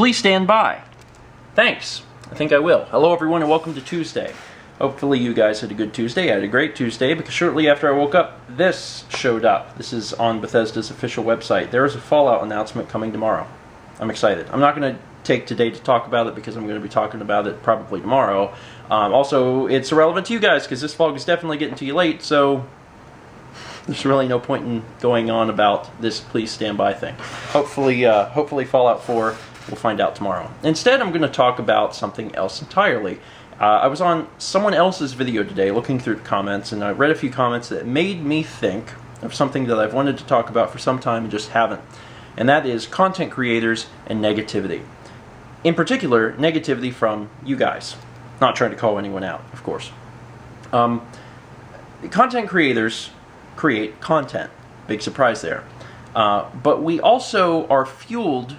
Please stand by. Thanks. I think I will. Hello everyone and welcome to Tuesday. Hopefully you guys had a good Tuesday. I had a great Tuesday because shortly after I woke up, this showed up. This is on Bethesda's official website. There is a Fallout announcement coming tomorrow. I'm excited. I'm not going to take today to talk about it because I'm going to be talking about it probably tomorrow. Also, it's irrelevant to you guys because this vlog is definitely getting to you late, so there's really no point in going on about this please stand by thing. Hopefully Fallout 4, we'll find out tomorrow. Instead, I'm going to talk about something else entirely. I was on someone else's video today looking through the comments, and I read a few comments that made me think of something that I've wanted to talk about for some time and just haven't. And that is content creators and negativity. In particular, negativity from you guys. Not trying to call anyone out, of course. Content creators create content. Big surprise there. But we also are fueled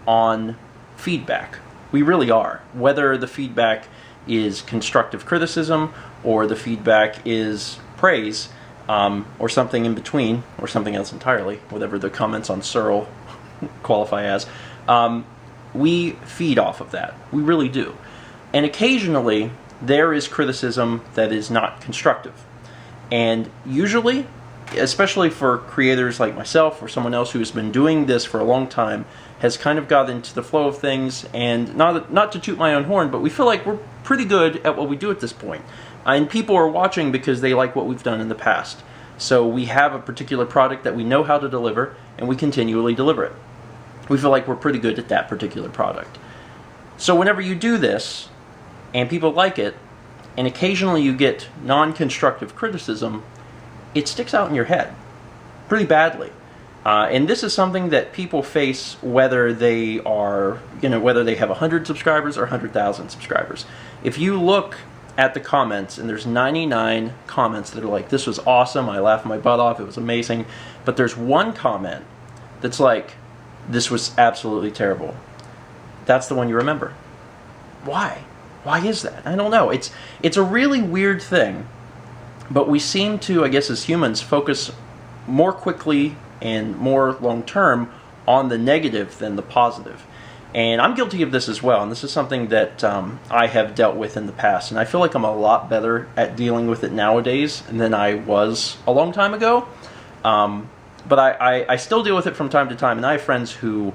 on feedback. We really are. Whether the feedback is constructive criticism or the feedback is praise or something in between or something else entirely, whatever the comments on Searle qualify as, we feed off of that. We really do. And occasionally there is criticism that is not constructive. And usually, especially for creators like myself or someone else who has been doing this for a long time, has kind of got into the flow of things, and not to toot my own horn, but we feel like we're pretty good at what we do at this point. And people are watching because they like what we've done in the past. So we have a particular product that we know how to deliver, and we continually deliver it. We feel like we're pretty good at that particular product. So whenever you do this, and people like it, and occasionally you get non-constructive criticism, it sticks out in your head pretty badly. And this is something that people face whether they are, whether they have 100 subscribers or 100,000 subscribers. If you look at the comments, and there's 99 comments that are like, this was awesome, I laughed my butt off, it was amazing, but there's one comment that's like, this was absolutely terrible. That's the one you remember. Why? Why is that? I don't know. It's a really weird thing, but we seem to, I guess as humans, focus more quickly and more long-term on the negative than the positive. And I'm guilty of this as well, and this is something that I have dealt with in the past, and I feel like I'm a lot better at dealing with it nowadays than I was a long time ago. But I still deal with it from time to time, and I have friends who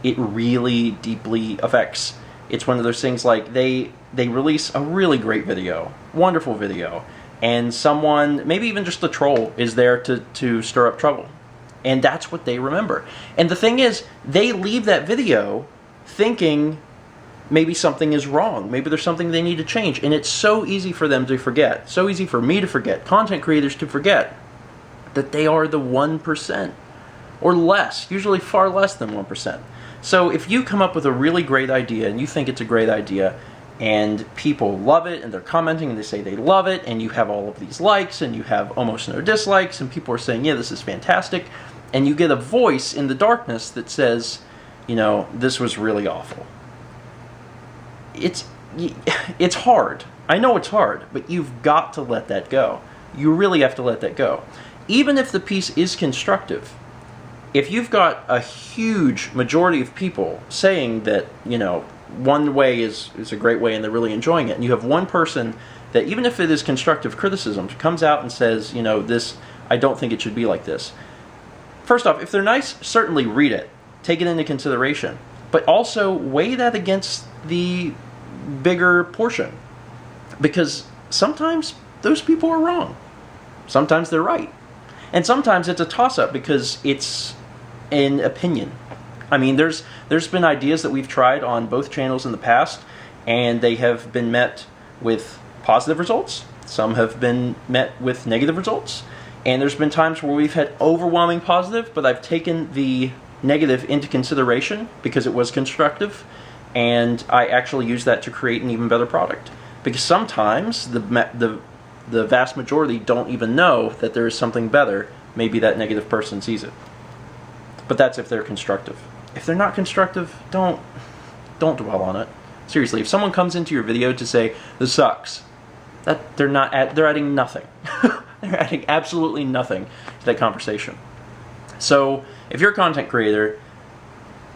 it really deeply affects. It's one of those things like they release a really great video, wonderful video, and someone, maybe even just a troll, is there to stir up trouble. And that's what they remember. And the thing is, they leave that video thinking maybe something is wrong. Maybe there's something they need to change. And it's so easy for them to forget, so easy for me to forget, content creators to forget, that they are the 1%. Or less, usually far less than 1%. So if you come up with a really great idea, and you think it's a great idea, and people love it, and they're commenting, and they say they love it, and you have all of these likes, and you have almost no dislikes, and people are saying, yeah, this is fantastic, and you get a voice in the darkness that says, this was really awful. It's hard. I know it's hard, but you've got to let that go. You really have to let that go. Even if the piece is constructive, if you've got a huge majority of people saying that, one way is a great way and they're really enjoying it, and you have one person that, even if it is constructive criticism, comes out and says, this, I don't think it should be like this. First off, if they're nice, certainly read it. Take it into consideration. But also weigh that against the bigger portion. Because sometimes those people are wrong. Sometimes they're right. And sometimes it's a toss-up because it's an opinion. I mean, there's been ideas that we've tried on both channels in the past, and they have been met with positive results. Some have been met with negative results. And there's been times where we've had overwhelming positive, but I've taken the negative into consideration because it was constructive, and I actually use that to create an even better product. Because sometimes the vast majority don't even know that there is something better. Maybe that negative person sees it. But that's if they're constructive. If they're not constructive, don't dwell on it. Seriously, if someone comes into your video to say, this sucks, they're adding nothing. They're adding absolutely nothing to that conversation. So if you're a content creator,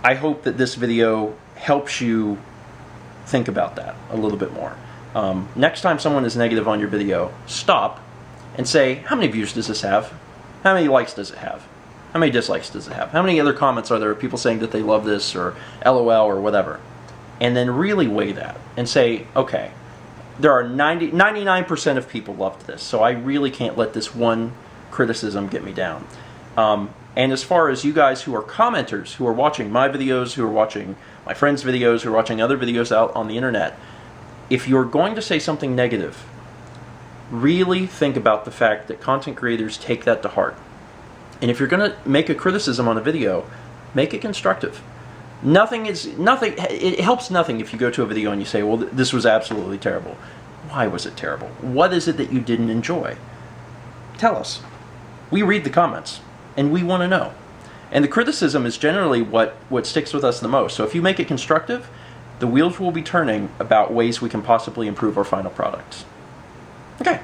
I hope that this video helps you think about that a little bit more. Next time someone is negative on your video, stop and say, how many views does this have? How many likes does it have? How many dislikes does it have? How many other comments are there of people saying that they love this or LOL or whatever? And then really weigh that and say, okay, there are 99% of people loved this, so I really can't let this one criticism get me down. And as far as you guys who are commenters, who are watching my videos, who are watching my friends' videos, who are watching other videos out on the internet, if you're going to say something negative, really think about the fact that content creators take that to heart. And if you're going to make a criticism on a video, make it constructive. It helps nothing if you go to a video and you say, well, this was absolutely terrible. Why was it terrible? What is it that you didn't enjoy? Tell us. We read the comments, and we want to know. And the criticism is generally what sticks with us the most. So if you make it constructive, the wheels will be turning about ways we can possibly improve our final products. Okay,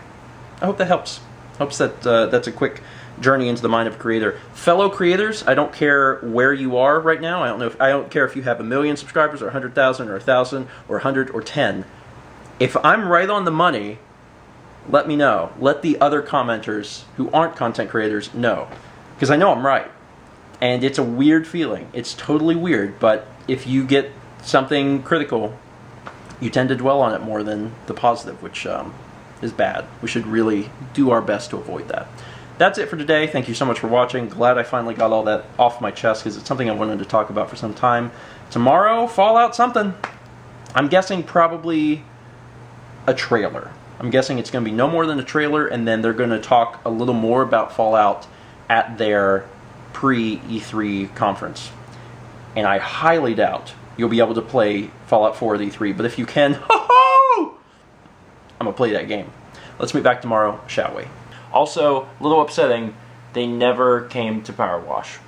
I hope that helps. Hopes that that's a quick journey into the mind of a creator. Fellow creators, I don't care where you are right now. I don't care if you have 1 million subscribers or 100,000 or 1,000 or 100 or 10. If I'm right on the money, let me know. Let the other commenters who aren't content creators know, because I know I'm right. And it's a weird feeling. It's totally weird, but if you get something critical, you tend to dwell on it more than the positive, which is bad. We should really do our best to avoid that. That's it for today. Thank you so much for watching. Glad I finally got all that off my chest because it's something I wanted to talk about for some time. Tomorrow, Fallout something. I'm guessing probably a trailer. I'm guessing it's going to be no more than a trailer, and then they're going to talk a little more about Fallout at their pre-E3 conference. And I highly doubt you'll be able to play Fallout 4 at E3, but if you can, I'm going to play that game. Let's meet back tomorrow, shall we? Also, a little upsetting, they never came to power wash.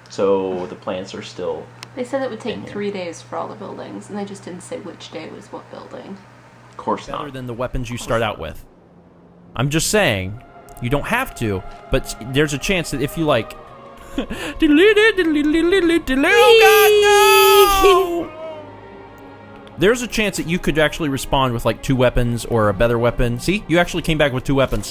So the plants are still... They said it would take 3 days for all the buildings, and they just didn't say which day was what building. Of course not. Better than the weapons you start out with. I'm just saying, you don't have to, but there's a chance that if you like... Oh God, no! There's a chance that you could actually respond with like 2 weapons or a better weapon. See, you actually came back with 2 weapons.